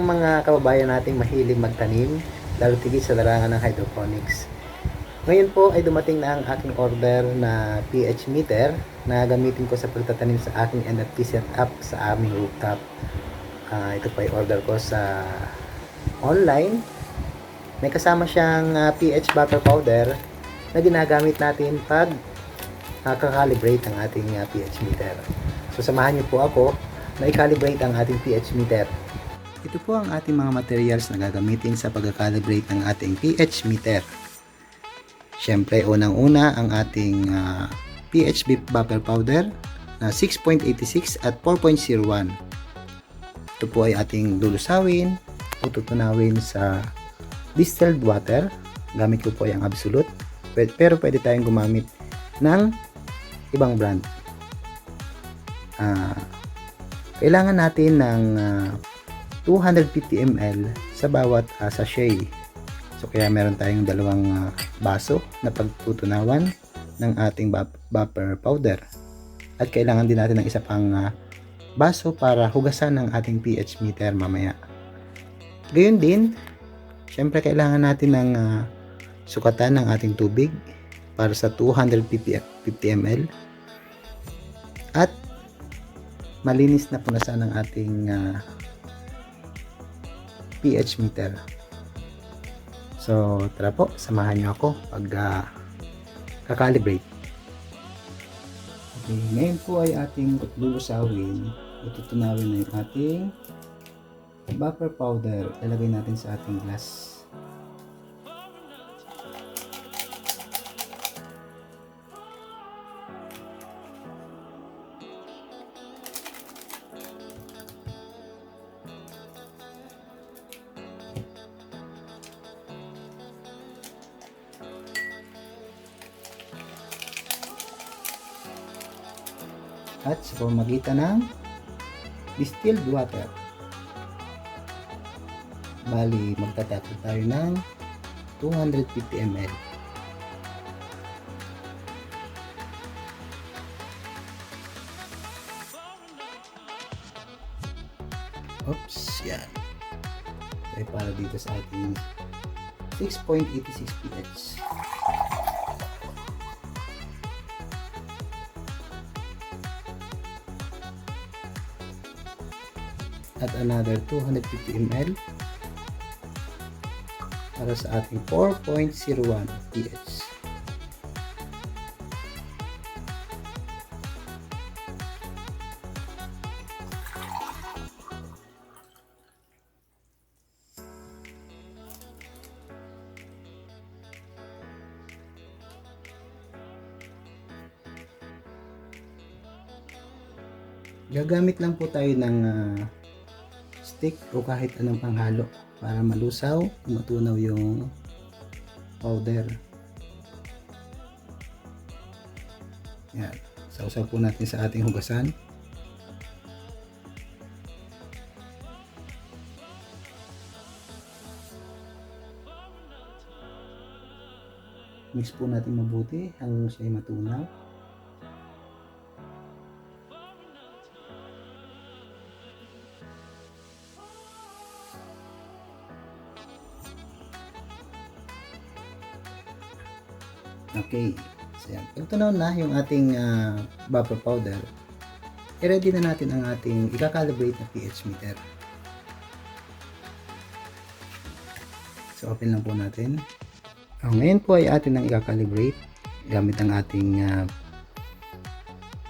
ng mga kababayan nating mahilig magtanim, lalo tigit sa larangan ng hydroponics. Ngayon po ay dumating na ang aking order na pH meter na gamitin ko sa pagtatanim sa aking NFT setup sa aming rooftop. Ito po ay order ko sa online. May kasama siyang pH butter powder na ginagamit natin pag kakalibrate ang ating pH meter. So samahan niyo po ako na i-calibrate ang ating pH meter. Ito po ang ating mga materials na gagamitin sa pag-calibrate ng ating pH meter. Siyempre, unang-una ang ating pH butter powder na 6.86 at 4.01. Ito po ay ating lulusawin o tutunawin sa distilled water. Gamit ko po ay ang absolute, pero pwede tayong gumamit ng ibang brand. Kailangan natin ng 250 ml sa bawat sachet. So kaya meron tayong dalawang baso na pagtutunawan ng ating buffer powder. At kailangan din natin ng isa pang baso para hugasan ng ating pH meter mamaya. Gayun din, syempre kailangan natin ng sukatan ng ating tubig para sa 250 ml. At malinis na punasan ng ating pH meter. So, tara po, samahan nyo ako pag kakalibrate. Okay, ngayon po ay ating lulusawin. Itutunawin na yung ating buffer powder. Ilagay natin sa ating glass. At sa pamamagitan ng distilled water. Bali, magtatapos tayo ng 250 ml. Oops, yan. Tayo para dito sa ating 6.86 pH. At another 250 ml para sa ating 4.01 pH. Gagamit lang po tayo ng stick o kahit anong panghalo para malusaw, matunaw yung powder. Yan. Sausaw po natin sa ating hugasan. Mix po natin mabuti hanggang siya ay matunaw. Okay, so yan. Pag tunaw na yung ating buffer powder, i-ready na natin ang ating i-calibrate na pH meter. So open lang po natin. Ngayon po ay atin ang i-calibrate gamit ang ating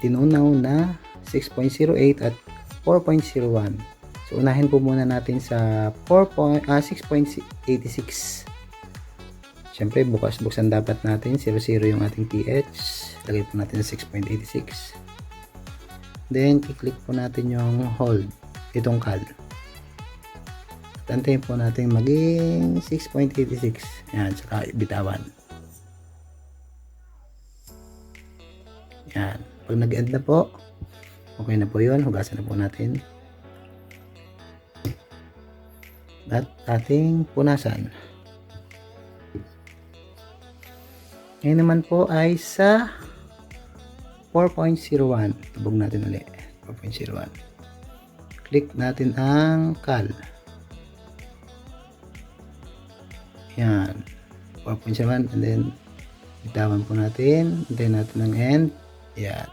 tinunaw na 6.08 at 4.01. So unahin po muna natin sa 6.86. Siyempre, buksan dapat natin 00 yung ating pH. Lagay po natin sa 6.86. Then, i-click po natin yung hold. Itong cal. At antayin po natin maging 6.86. Yan, saka bitawan. Yan. Pag nag-end na po, okay na po yun. Hugasan na po natin. At ating punasan. Ngayon naman po ay sa 4.01. Tubog natin ulit. 4.01. Click natin ang cal. Yan. 4.7 and then bitawan po natin. Hintayin natin ng end. Yan.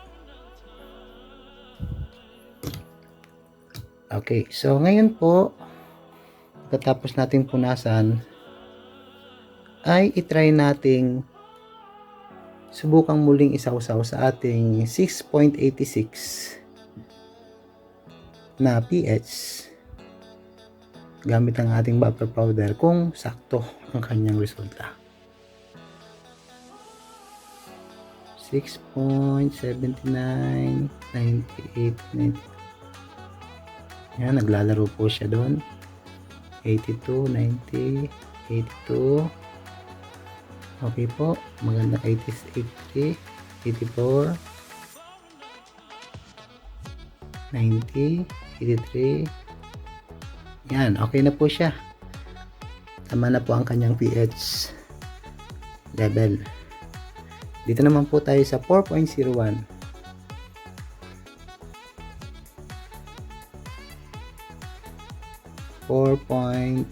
Okay. So, ngayon po, pagkatapos nating punasan, ay itry nating subukang muling isawsaw sa ating 6.86 na pH gamit ang ating buffer powder kung sakto ang kanyang resulta. 6.79, 98, 90. Yan, naglalaro po siya doon. 82, 90, 82. Okay po, maganda. 83, 84, 90, 83. Yan, okay na po siya. Tama na po ang kanyang pH level. Dito naman po tayo sa 4.01. 4.17,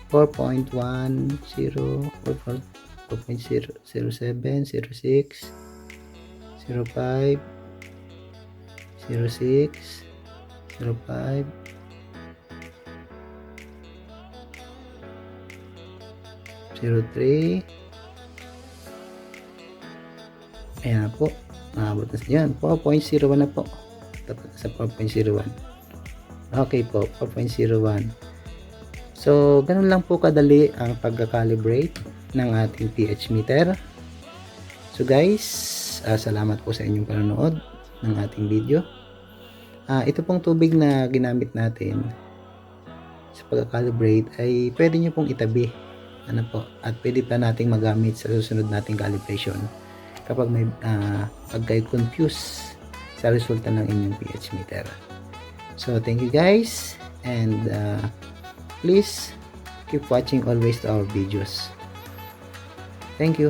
4.10, 4.07, 06, 05, 06, 05, 03. Ayan na po. Maabot na yan. 4.01 na po. Tapos sa 4.01. Okay po. 4.01. So, ganun lang po kadali ang pagka-calibrate ng ating pH meter. So guys, salamat po sa inyong panonood ng ating video. Ito pong tubig na ginamit natin sa pagka-calibrate ay pwede nyo pong itabi. Ano po? At pwede pa nating magamit sa susunod nating calibration kapag may pag kayo confuse sa resulta ng inyong pH meter. So thank you guys, and please keep watching always to our videos. Thank you.